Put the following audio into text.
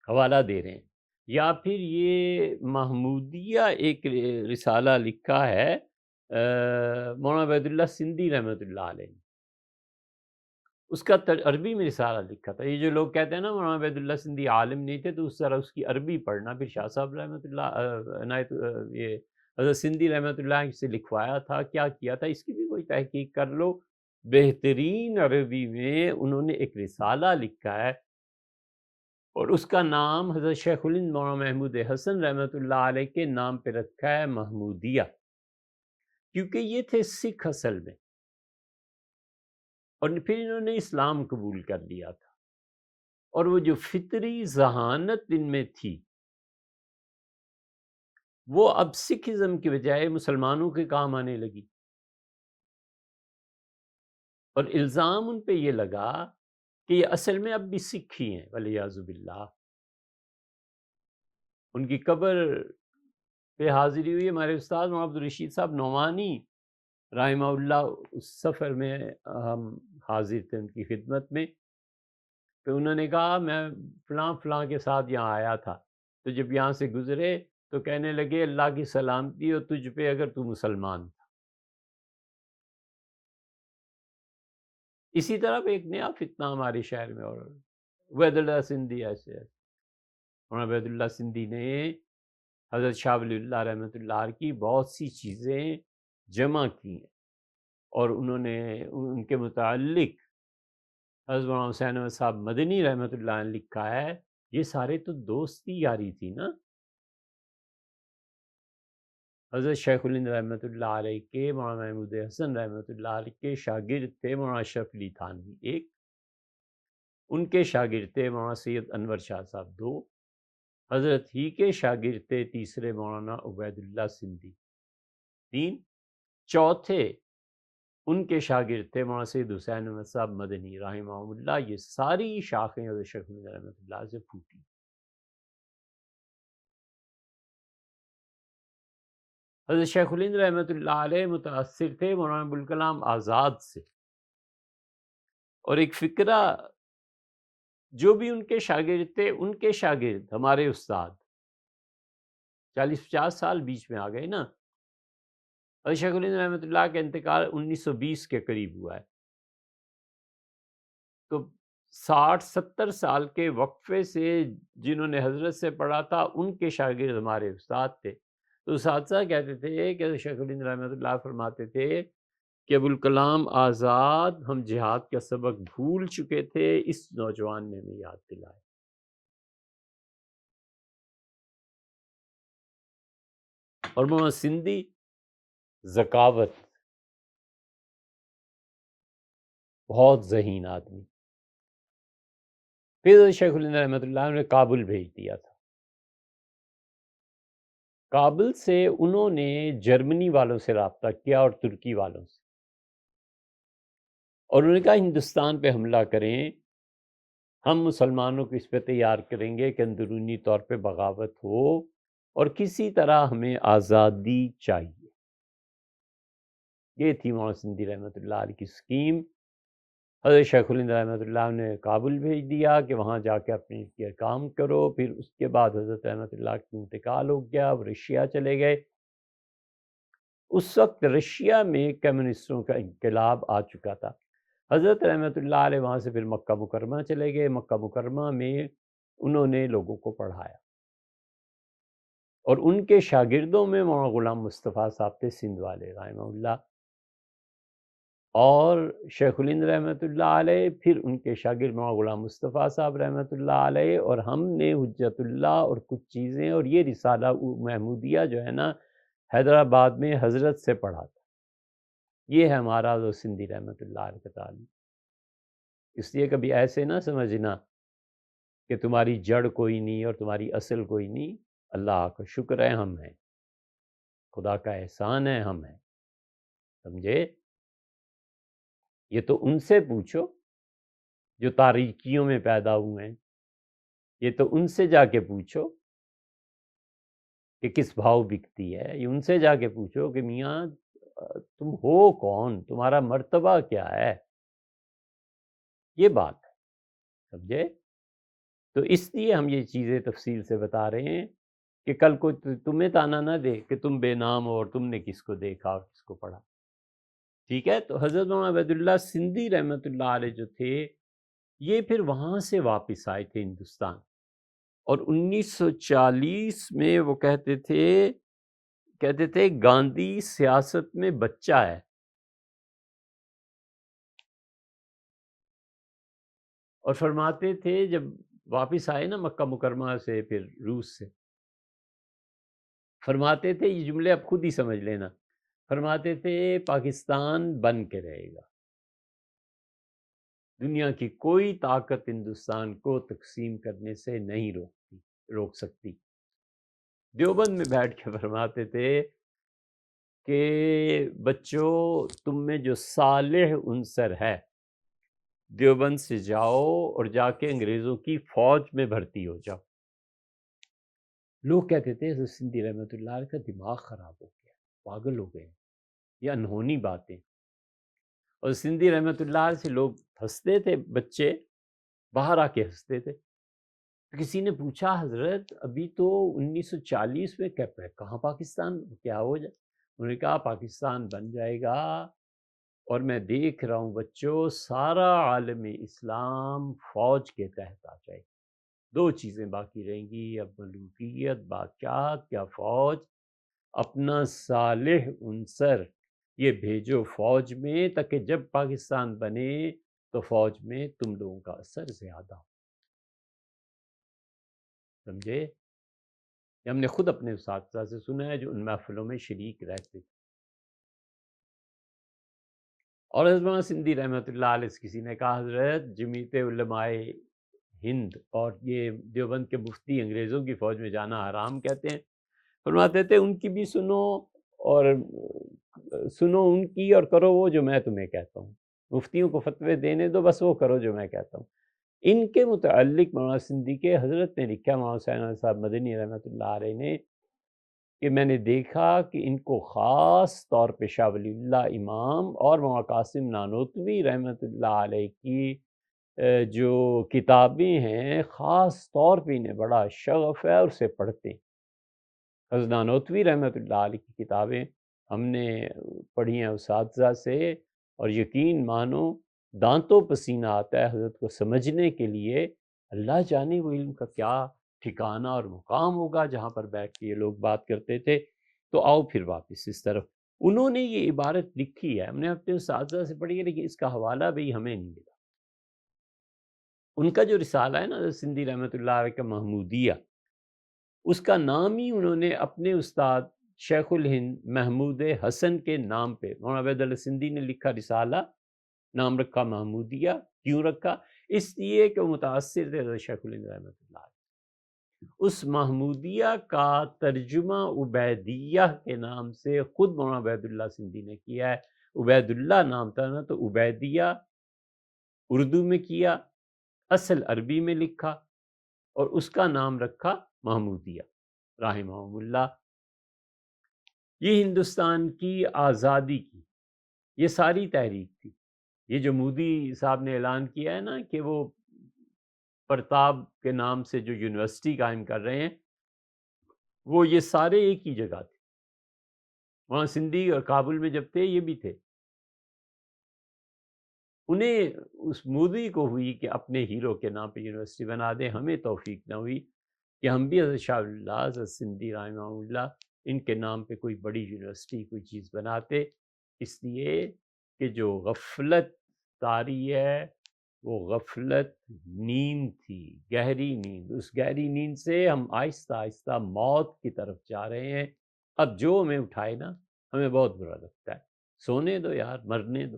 حوالہ دے رہے ہیں، یا پھر یہ محمودیہ ایک رسالہ لکھا ہے مولانا عبید اللہ سندھی رحمۃ اللہ علیہ نے، اس کا عربی میں رسالہ لکھا تھا۔ یہ جو لوگ کہتے ہیں نا مولانا عبید اللہ سندھی عالم نہیں تھے، تو اس طرح اس کی عربی پڑھنا، پھر شاہ صاحب رحمۃ اللہ عنایت یہ حضرت سندھی رحمۃ اللہ سے لکھوایا تھا، کیا کیا تھا، اس کی بھی کوئی تحقیق کر لو۔ بہترین عربی میں انہوں نے ایک رسالہ لکھا ہے، اور اس کا نام حضرت شیخ الہند مولانا محمود حسن رحمۃ اللہ علیہ کے نام پہ رکھا ہے، محمودیہ، کیونکہ یہ تھے سکھ اصل میں، اور پھر انہوں نے اسلام قبول کر لیا تھا، اور وہ جو فطری ذہانت ان میں تھی، وہ اب سکھزم کی بجائے مسلمانوں کے کام آنے لگی، اور الزام ان پہ یہ لگا کہ یہ اصل میں اب بھی سکھ ہی ہیں، والعیاذ باللہ۔ ان کی قبر پہ حاضری ہوئی ہمارے استاد مولانا عبدالرشید صاحب نعمانی رحمہ اللہ، اس سفر میں ہم حاضر تھے ان کی خدمت میں، تو انہوں نے کہا میں فلاں فلاں کے ساتھ یہاں آیا تھا، تو جب یہاں سے گزرے تو کہنے لگے اللہ کی سلامتی ہو تجھ پہ اگر تو مسلمان تھا۔ اسی طرح ایک نیا فتنہ ہمارے شہر میں، اور عبید اللہ سندھی ایسے ہے، مولانا عبید اللہ سندھی نے حضرت شاہ ولی اللہ رحمۃ اللہ علیہ کی بہت سی چیزیں جمع کی ہیں، اور انہوں نے ان کے متعلق حضرت مولانا حسین احمد صاحب مدنی رحمۃ اللہ علیہ نے لکھا ہے، یہ سارے تو دوستی یاری تھی نا۔ حضرت شیخ الہند رحمۃ اللہ علیہ کے مولانا محمود حسن رحمۃ اللہ علیہ کے شاگرد تھے مولانا اشرف علی تھانوی ایک، ان کے شاگرد تھے مولانا سید انور شاہ صاحب دو، حضرت ہی کے شاگرد تھے تیسرے مولانا عبید اللہ سندھی تین، چوتھے ان کے شاگرد تھے مولانا سید حسین احمد صاحب مدنی رحمہ اللہ۔ یہ ساری شاخیں حضرت شیخ الہند رحمۃ اللہ سے پھوٹی۔ حضرت شیخ الہند رحمۃ اللہ علیہ متاثر تھے مولانا ابوالکلام آزاد سے، اور ایک فکرہ جو بھی ان کے شاگرد تھے، ان کے شاگرد ہمارے استاد 40-50 سال بیچ میں آ گئے نا۔ حضرت شیخ الہند رحمۃ اللہ کا انتقال 1920 کے قریب ہوا ہے، تو 60-70 سال کے وقفے سے جنہوں نے حضرت سے پڑھا تھا ان کے شاگرد ہمارے استاد تھے۔ تو اساتذہ کہتے تھے کہ حضرت شیخ الہند رحمۃ اللہ فرماتے تھے کہ ابوالکلام آزاد ہم جہاد کا سبق بھول چکے تھے، اس نوجوان نے ہمیں یاد دلایا۔ اور مولانا سندھی ذکاوت، بہت ذہین آدمی۔ پھر حضرت شیخ الہند رحمۃ اللہ نے کابل بھیج دیا تھا، کابل سے انہوں نے جرمنی والوں سے رابطہ کیا اور ترکی والوں سے، اور انہوں نے کہا ہندوستان پہ حملہ کریں، ہم مسلمانوں کو اس پہ تیار کریں گے کہ اندرونی طور پہ بغاوت ہو، اور کسی طرح ہمیں آزادی چاہیے۔ یہ تھی مولانا سندھی رحمۃ اللہ علیہ کی اسکیم۔ حضرت شیخ الہند رحمۃ اللہ نے کابل بھیج دیا کہ وہاں جا کے اپنے یہ کام کرو۔ پھر اس کے بعد حضرت رحمۃ اللہ کا انتقال ہو گیا، وہ رشیا چلے گئے۔ اس وقت رشیا میں کمیونسٹوں کا انقلاب آ چکا تھا۔ حضرت رحمۃ اللہ علیہ وہاں سے پھر مکہ مکرمہ چلے گئے۔ مکہ مکرمہ میں انہوں نے لوگوں کو پڑھایا، اور ان کے شاگردوں میں مولانا غلام مصطفیٰ صاحب تھے سندھ والے رحمہ اللہ، اور شیخ الہند رحمۃ اللہ علیہ، پھر ان کے شاگرد مولانا غلام مصطفیٰ صاحب رحمۃ اللہ علیہ، اور ہم نے حجت اللہ اور کچھ چیزیں، اور یہ رسالہ محمودیہ جو ہے نا حیدرآباد میں حضرت سے پڑھا تھا۔ یہ ہے ہمارا جو سندھی رحمۃ اللہ علیہ کا تعلیم۔ اس لیے کبھی ایسے نہ سمجھنا کہ تمہاری جڑ کوئی نہیں اور تمہاری اصل کوئی نہیں۔ اللہ کا شکر ہے ہم ہیں، خدا کا احسان ہے ہم ہیں، سمجھے؟ یہ تو ان سے پوچھو جو تاریکیوں میں پیدا ہوئے ہیں، یہ تو ان سے جا کے پوچھو کہ کس بھاؤ بکتی ہے، یہ ان سے جا کے پوچھو کہ میاں تم ہو کون، تمہارا مرتبہ کیا ہے، یہ بات ہے، سمجھے؟ تو اس لیے ہم یہ چیزیں تفصیل سے بتا رہے ہیں کہ کل کو تمہیں تانا نہ دے کہ تم بے نام ہو اور تم نے کس کو دیکھا اور کس کو پڑھا. ٹھیک ہے. تو حضرت مولانا عبید اللہ سندھی رحمۃ اللہ علیہ جو تھے یہ پھر وہاں سے واپس آئے تھے ہندوستان، اور 1940 میں وہ کہتے تھے گاندھی سیاست میں بچہ ہے. اور فرماتے تھے جب واپس آئے نا مکہ مکرمہ سے پھر روس سے، فرماتے تھے یہ جملے اب خود ہی سمجھ لینا، فرماتے تھے پاکستان بن کے رہے گا، دنیا کی کوئی طاقت ہندوستان کو تقسیم کرنے سے نہیں روک سکتی. دیوبند میں بیٹھ کے فرماتے تھے کہ بچوں تم میں جو صالح عنصر ہے دیوبند سے جاؤ اور جا کے انگریزوں کی فوج میں بھرتی ہو جاؤ. لوگ کہتے تھے حضرت سندھی رحمۃ اللہ علیہ کا دماغ خراب ہو گیا، پاگل ہو گئے، یہ انہونی باتیں. اور سندھی رحمۃ اللہ علیہ سے لوگ ہنستے تھے، بچے باہر آ کے ہنستے تھے. کسی نے پوچھا حضرت ابھی تو 1940 میں کہاں پاکستان کیا ہو جائے؟ انہوں نے کہا پاکستان بن جائے گا، اور میں دیکھ رہا ہوں بچوں سارا عالم اسلام فوج کے تحت آ جائے گا. دو چیزیں باقی رہیں گی، اب ملوکیت بادشاہت یا فوج. اپنا صالح عنصر یہ بھیجو فوج میں تاکہ جب پاکستان بنے تو فوج میں تم لوگوں کا اثر زیادہ ہو. سمجھے؟ یہ ہم نے خود اپنے اساتذہ سے سنا ہے جو ان محفلوں میں شریک رہتے تھے. اور حضرت مولانا سندھی رحمۃ اللہ علیہ سے کسی نے کہا حضرت جمیعت علماء ہند اور یہ دیوبند کے مفتی انگریزوں کی فوج میں جانا حرام کہتے ہیں. فرماتے تھے ان کی بھی سنو، اور سنو ان کی اور کرو وہ جو میں تمہیں کہتا ہوں. مفتیوں کو فتوے دینے دو، بس وہ کرو جو میں کہتا ہوں. ان کے متعلق مولانا سندھی کے حضرت نے لکھا، مولانا حسین صاحب مدنی رحمۃ اللہ علیہ نے، کہ میں نے دیکھا کہ ان کو خاص طور پہ شاہ ولی اللہ امام اور مولانا قاسم نانوتوی رحمۃ اللہ علیہ کی جو کتابیں ہیں خاص طور پہ انہیں بڑا شغف ہے اور اسے پڑھتے ہیں. حضرت نانوتوی رحمۃ اللہ علیہ کی کتابیں ہم نے پڑھی ہیں اساتذہ سے، اور یقین مانو دانتوں پسینہ آتا ہے حضرت کو سمجھنے کے لیے. اللہ جانے وہ علم کا کیا ٹھکانہ اور مقام ہوگا جہاں پر بیٹھ کے یہ لوگ بات کرتے تھے. تو آؤ پھر واپس اس طرف. انہوں نے یہ عبارت لکھی ہے، ہم نے اپنے اساتذہ سے پڑھی ہے، لیکن اس کا حوالہ بھی ہمیں نہیں ملا. ان کا جو رسالہ ہے نا حضرت سندھی رحمۃ اللہ علیہ کا محمودیہ، اس کا نام ہی انہوں نے اپنے استاد شیخ الہند محمود حسن کے نام پہ، مولانا عبید اللہ سندھی نے لکھا رسالہ، نام رکھا محمودیہ. کیوں رکھا؟ اس لیے کہ وہ متاثر تھے حضرت شیخ الہند رحمۃ اللہ علیہ. اس محمودیہ کا ترجمہ عبیدیہ کے نام سے خود مولانا عبید اللہ سندھی نے کیا ہے. عبید اللہ نام تھا نا، تو عبیدیہ اردو میں کیا، اصل عربی میں لکھا، اور اس کا نام رکھا محمودیہ رحمہ اللہ. یہ ہندوستان کی آزادی کی یہ ساری تحریک تھی. یہ جو مودی صاحب نے اعلان کیا ہے نا کہ وہ پرتاب کے نام سے جو یونیورسٹی قائم کر رہے ہیں، وہ یہ سارے ایک ہی جگہ تھے. وہاں سندھی اور کابل میں جب تھے یہ بھی تھے. انہیں اس مودی کو ہوئی کہ اپنے ہیرو کے نام پہ یونیورسٹی بنا دیں، ہمیں توفیق نہ ہوئی کہ ہم بھی حضرت شاہ اللہ حضرت سندھی رحمہ اللہ ان کے نام پہ کوئی بڑی یونیورسٹی کوئی چیز بناتے. اس لیے کہ جو غفلت طاری ہے وہ غفلت نیند تھی، گہری نیند. اس گہری نیند سے ہم آہستہ آہستہ موت کی طرف جا رہے ہیں. اب جو ہمیں اٹھائے نا ہمیں بہت برا لگتا ہے. سونے دو یار، مرنے دو.